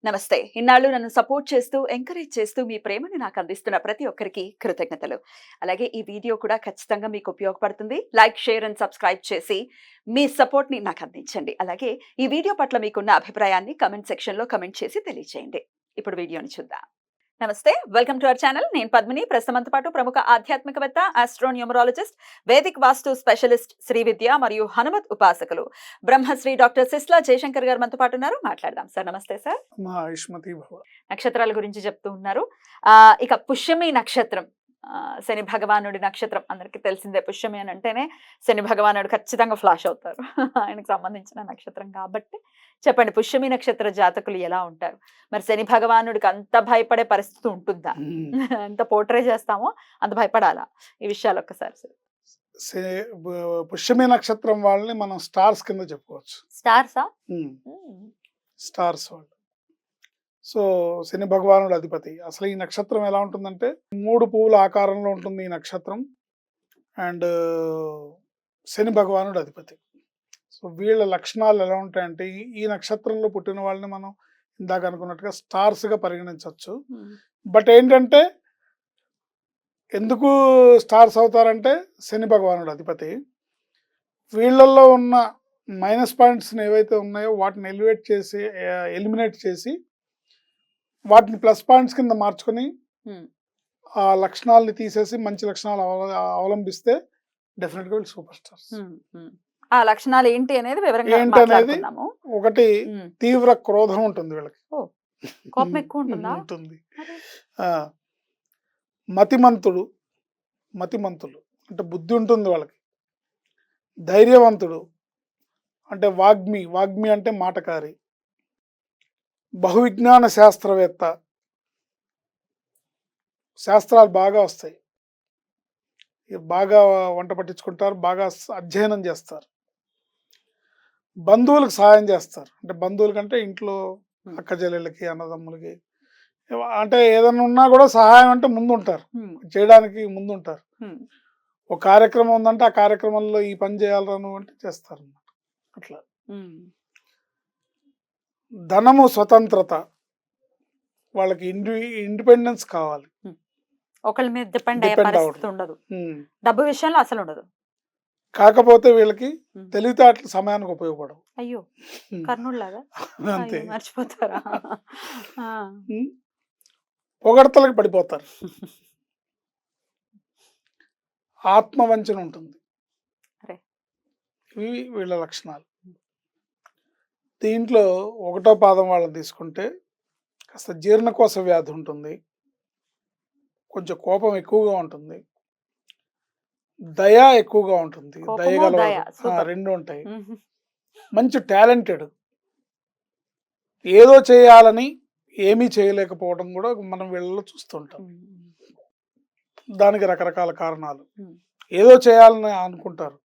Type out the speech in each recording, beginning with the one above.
నమస్తే. ఇన్నాళ్ళు నన్ను సపోర్ట్ చేస్తూ, ఎంకరేజ్ చేస్తూ మీ ప్రేమని నాకు అందిస్తున్న ప్రతి ఒక్కరికి కృతజ్ఞతలు. అలాగే ఈ వీడియో కూడా ఖచ్చితంగా మీకు ఉపయోగపడుతుంది. లైక్, షేర్ అండ్ సబ్స్క్రైబ్ చేసి మీ సపోర్ట్‌ని నాకు అందించండి. అలాగే ఈ వీడియో పట్ల మీకున్న అభిప్రాయాన్ని కామెంట్ సెక్షన్‌లో కామెంట్ చేసి తెలియజేయండి. ఇప్పుడు వీడియోని చూద్దాం. నమస్తే. Welcome to our channel. నేను పద్మిని. ప్రస్తుతంతో పాటు ప్రముఖ ఆధ్యాత్మికవేత్త, ఆస్ట్రోన్యూమరాలజిస్ట్, వేదిక్ వాస్తు స్పెషలిస్ట్, శ్రీ విద్య మరియు హనుమత్ ఉపాసకులు బ్రహ్మశ్రీ డాక్టర్ సిస్లా జయశంకర్ గారు మనతో పాటు ఉన్నారు. మాట్లాడదాం. సార్ నమస్తే సార్. ఆయుష్మతి భవ. నక్షత్రాల గురించి చెప్తూ ఉన్నారు. ఇక పుష్యమి నక్షత్రం, శని భగవానుడి నక్షత్రం అందరికీ తెలిసిందే. పుష్యమి అని అంటేనే శని భగవానుడు ఖచ్చితంగా ఫ్లాష్ అవుతారు. ఆయనకు సంబంధించిన నక్షత్రం కాబట్టి చెప్పండి, పుష్యమి నక్షత్ర జాతకులు ఎలా ఉంటారు? మరి శని భగవానుడికి అంత భయపడే పరిస్థితి ఉంటుందా? ఎంత పోర్ట్రే చేస్తామో అంత భయపడాలా? ఈ విషయాలు ఒక్కసారి పుష్యమి నక్షత్రం వాళ్ళని మనం స్టార్స్ కింద చెప్పుకోవచ్చు. స్టార్సా? స్టార్స్ వాళ్ళు. సో శని భగవానుడు అధిపతి. అసలు ఈ నక్షత్రం ఎలా ఉంటుందంటే 3 పువ్వుల ఆకారంలో ఉంటుంది ఈ నక్షత్రం. అండ్ శని భగవానుడు అధిపతి. సో వీళ్ళ లక్షణాలు ఎలా ఉంటాయంటే, ఈ నక్షత్రంలో పుట్టిన వాళ్ళని మనం ఇందాక అనుకున్నట్టుగా స్టార్స్గా పరిగణించవచ్చు. బట్ ఏంటంటే, ఎందుకు స్టార్స్ అవుతారంటే, శని భగవానుడు అధిపతి వీళ్ళల్లో ఉన్న మైనస్ పాయింట్స్ని ఏవైతే ఉన్నాయో వాటిని ఎలిమినేట్ చేసి వాటిని ప్లస్ పాయింట్స్ కింద మార్చుకొని ఆ లక్షణాలని తీసేసి మంచి లక్షణాలు అవలంబిస్తే డెఫినెట్గా వీళ్ళు సూపర్ స్టార్స్. ఆ లక్షణాలు ఏంటి అనేది వివరంగా ఏంటనేది, ఒకటి తీవ్ర క్రోధం ఉంటుంది వీళ్ళకి. కోపం ఎక్కువ ఉంటుంది. మతిమంతులు అంటే బుద్ధి ఉంటుంది వాళ్ళకి. ధైర్యవంతుడు అంటే వాగ్మి అంటే మాటకారి. బహువిజ్ఞాన శాస్త్రవేత్త, శాస్త్రాలు బాగా వస్తాయి, బాగా వంట పట్టించుకుంటారు, బాగా అధ్యయనం చేస్తారు. బంధువులకు సహాయం చేస్తారు. అంటే బంధువుల కంటే ఇంట్లో అక్క చెల్లెళ్ళకి, అన్నదమ్ములకి, అంటే ఏదైనా ఉన్నా కూడా సహాయం అంటే ముందు ఉంటారు, చేయడానికి ముందు ఉంటారు. ఒక కార్యక్రమం ఉందంటే ఆ కార్యక్రమంలో ఈ పని చేయాలను అంటే చేస్తారు అన్నమాట. అట్లా ధనము, స్వతంత్రత, వాళ్ళకి ఇండిపెండెన్స్ కావాలి. ఒకళ్ళ మీద డిపెండ్ అయ్యే పరిస్థితి ఉండదు. డబ్బు విషయంలో అసలు ఉండదు. కాకపోతే వీళ్ళకి తెలివితేటలు సమయానికి ఉపయోగపడవు. అయ్యో, కర్ణుడిలాగా అంతే. మర్చిపోతారా? పొగడతలకు పడిపోతారు. ఆత్మవంచన ఉంటుంది. ఇవి వీళ్ళ లక్షణాలు. దీంట్లో 1వ పాదం వాళ్ళని తీసుకుంటే కాస్త జీర్ణకోశ వ్యాధి ఉంటుంది, కొంచెం కోపం ఎక్కువగా ఉంటుంది, దయ ఎక్కువగా ఉంటుంది, దయగలవాడు, 2 ఉంటాయి. మంచి టాలెంటెడ్, ఏదో చేయాలని ఏమీ చేయలేకపోవడం కూడా మనం వీళ్ళలో చూస్తుంటాం. దానికి రకరకాల కారణాలు. ఏదో చేయాలని అనుకుంటారు,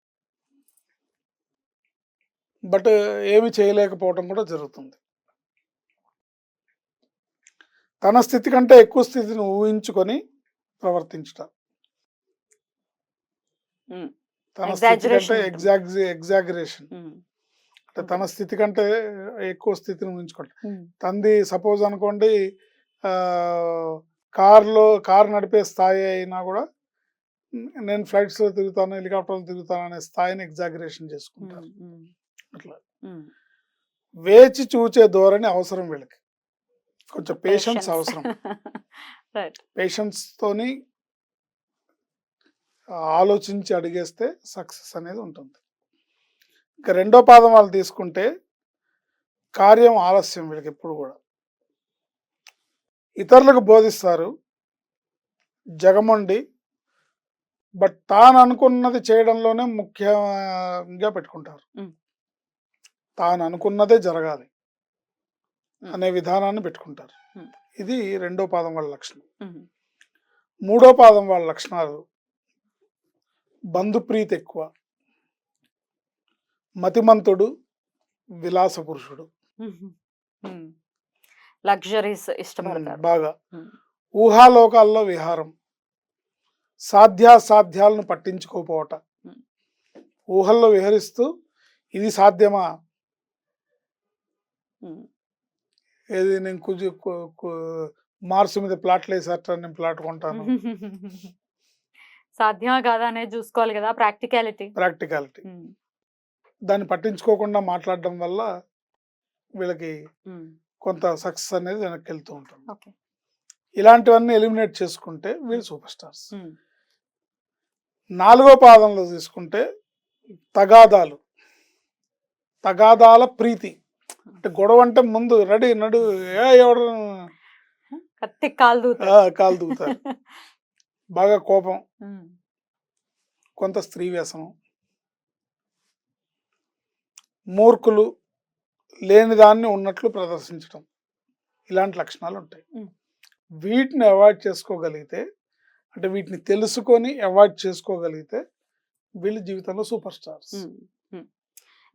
బట్ ఏమి చేయలేకపోవడం కూడా జరుగుతుంది. తన స్థితి కంటే ఎక్కువ స్థితిని ఊహించుకొని ప్రవర్తించటం. తన స్థితి కంటే ఎగ్జాగరేషన్, అంటే తన స్థితి కంటే ఎక్కువ స్థితిని ఊహించుకోవటం. తంది సపోజ్ అనుకోండి, కారు నడిపే స్థాయి అయినా కూడా నేను ఫ్లైట్స్లో తిరుగుతాను, హెలికాప్టర్లో తిరుగుతాను అనే స్థాయిని ఎగ్జాగరేషన్ చేసుకుంటారు. అట్లా వేచి చూచే ధోరణి అవసరం వీళ్ళకి. కొంచెం పేషెన్స్ అవసరం. పేషెన్స్ తోని ఆలోచించి అడిగేస్తే సక్సెస్ అనేది ఉంటుంది. ఇంకా 2వ పాదం వాళ్ళు తీసుకుంటే కార్యం ఆలస్యం వీళ్ళకి ఎప్పుడు కూడా. ఇతరులకు బోధిస్తారు, జగమండి, బట్ తాను అనుకున్నది చేయడంలోనే ముఖ్యంగా పెట్టుకుంటారు. తాను అనుకున్నదే జరగాలి అనే విధానాన్ని పెట్టుకుంటారు. ఇది 2వ పాదం వాళ్ళ లక్షణం. 3వ పాదం వాళ్ళ లక్షణాలు: బంధుప్రీతి ఎక్కువ, మతిమంతుడు, విలాస పురుషుడు, లగ్జరీస్ ఇష్టపడతారు బాగా, ఊహాలోకాల్లో విహారం, సాధ్యాసాధ్యాలను పట్టించుకోపోవట, ఊహల్లో విహరిస్తూ ఇది సాధ్యమా, ఏది నేను మార్స్ మీద ప్లాట్లు వేసేట నేను ప్లాట్ కొంటాను. సాధ్యమా కాదా అనేది చూసుకోవాలి కదా, ప్రాక్టికాలిటీ. ప్రాక్టికాలిటీ దాన్ని పట్టించుకోకుండా మాట్లాడడం వల్ల వీళ్ళకి కొంత సక్సెస్ అనేది వెనక్కి వెళ్తూ ఉంటుంది. ఓకే. ఇలాంటివన్నీ ఎలిమినేట్ చేసుకుంటే వీళ్ళు సూపర్ స్టార్స్. 4వ పాదంలో తీసుకుంటే తగాదాల ప్రీతి. అంటే గొడవ అంటే ముందు రెడీ నడు ఎవడు కత్తి కాలు కాలు దూకుతారు. బాగా కోపం, కొంత స్త్రీ వ్యసనం, మూర్ఖులు, లేని దాన్ని ఉన్నట్లు ప్రదర్శించడం, ఇలాంటి లక్షణాలు ఉంటాయి. వీటిని అవాయిడ్ చేసుకోగలిగితే, అంటే వీటిని తెలుసుకొని అవాయిడ్ చేసుకోగలిగితే వీళ్ళ జీవితంలో సూపర్ స్టార్స్.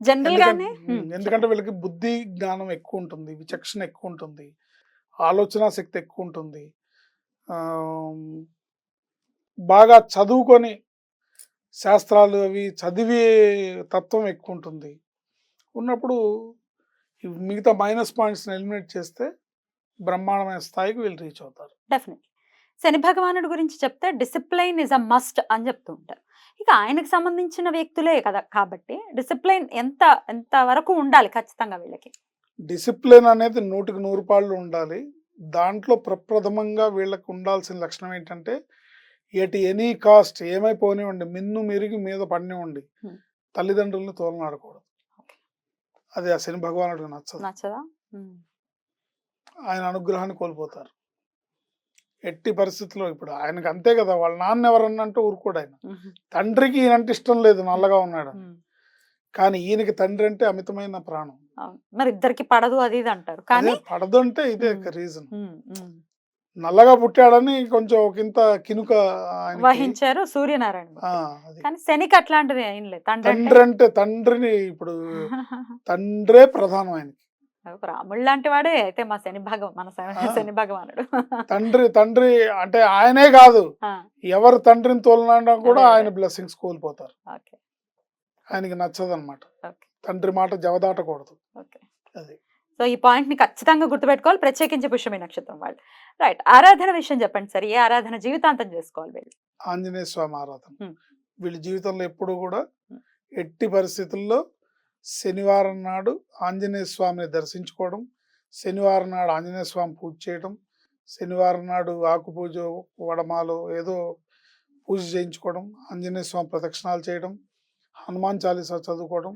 జనరల్ గానే ఎందుకంటే వీళ్ళకి బుద్ధి జ్ఞానం ఎక్కువ ఉంటుంది, విచక్షణ ఎక్కువ ఉంటుంది, ఆలోచన శక్తి ఎక్కువ ఉంటుంది, బాగా చదువుకొని శాస్త్రాలు అవి చదివే తత్వం ఎక్కువ ఉంటుంది. ఉన్నప్పుడు మిగతా మైనస్ పాయింట్స్ని ఎలిమినేట్ చేస్తే బ్రహ్మాండమైన స్థాయికి వీళ్ళు రీచ్ అవుతారు. డెఫినెట్లీ. శని భగవానుడి గురించి చెప్తే డిసిప్లైన్ ఇస్ అ మస్ట్ అని చెప్తూ ఉంటారు. ఇక ఆయనకు సంబంధించిన వ్యక్తులే కదా కాబట్టి డిసిప్లైన్ ఎంత వరకు ఉండాలి ఖచ్చితంగా వీళ్ళకి? డిసిప్లిన్ అనేది 100కి 100 పాళ్ళు ఉండాలి. దాంట్లో ప్రప్రథమంగా వీళ్ళకి ఉండాల్సిన లక్షణం ఏంటంటే, ఎనీ కాస్ట్ ఏమైపోనివ్వండి, మిన్ను మిరిగి మీద పడినివ్వండి, తల్లిదండ్రులను తోలనాడకూడదు. అది ఆ శని భగవానుడికి నచ్చదా? ఆయన అనుగ్రహాన్ని కోల్పోతారు ఎట్టి పరిస్థితుల్లో. ఇప్పుడు ఆయనకు అంతే కదా, వాళ్ళ నాన్న ఎవరన్నంటే ఊరుకోడు ఆయన. తండ్రికి ఈయనంటే ఇష్టం లేదు, నల్లగా ఉన్నాడు, కానీ ఈయనకి తండ్రి అంటే అమితమైన ప్రాణం. మరి ఇద్దరికి పడదు అది ఇది అంటారు, కానీ పడదు అంటే ఇదే రీజన్. నల్లగా పుట్టాడని కొంచెం ఒకంత కినుక వహించారు సూర్యనారాయణ. కానీ శనికి అట్లాంటిది ఏం లేదు. తండ్రి అంటే తండ్రిని ఇప్పుడు తండ్రే ప్రధానం ఆయనకి. రాముడు లాంటి వాడే అయితే మన శని భగవానుడు. తండ్రి అంటే ఆయనే కాదు, ఎవరు తండ్రిని తోలనా కూడా ఆయన బ్లెస్సింగ్స్ కోల్పోతారు. ఆయనకి నచ్చదు అనమాట, తండ్రి మాట జవదాటకూడదు. అది. సో ఈ పాయింట్ ని ఖచ్చితంగా గుర్తుపెట్టుకోవాలి, ప్రత్యేకించి పుష్యమి నక్షత్రం వాళ్ళు. రైట్. ఆరాధన విషయం చెప్పండి సార్. ఏ ఆరాధన జీవితాంతం చేసుకోవాలి వీళ్ళు? ఆంజనేయ స్వామి ఆరాధన. వీళ్ళ జీవితంలో ఎప్పుడు కూడా ఎట్టి పరిస్థితుల్లో శనివారం నాడు ఆంజనేయ స్వామిని దర్శించుకోవడం, శనివారం నాడు ఆంజనేయ స్వామి పూజ చేయడం, శనివారం నాడు ఆకు పూజ, వడమాలో ఏదో పూజ చేయించుకోవడం, ఆంజనేయ స్వామి ప్రదక్షిణాలు చేయడం, హనుమాన్ చాలీసా చదువుకోవడం.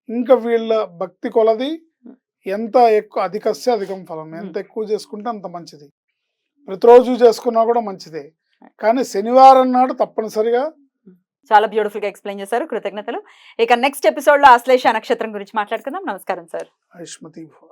ఇంకా వీళ్ళ భక్తి కొలది ఎంత ఎక్కువ, అధికస్య అధికం ఫలం, ఎంత ఎక్కువ చేసుకుంటే అంత మంచిది. ప్రతిరోజు చేసుకున్నా కూడా మంచిదే, కానీ శనివారం నాడు తప్పనిసరిగా. చాలా బ్యూటిఫుల్ గా ఎక్స్ప్లెయిన్ చేశారు, కృతజ్ఞతలు. ఇక నెక్స్ట్ ఎపిసోడ్ లో ఆశ్లేష నక్షత్రం గురించి మాట్లాడుకుందాం. నమస్కారం సార్. ఆయుష్మతి భవ.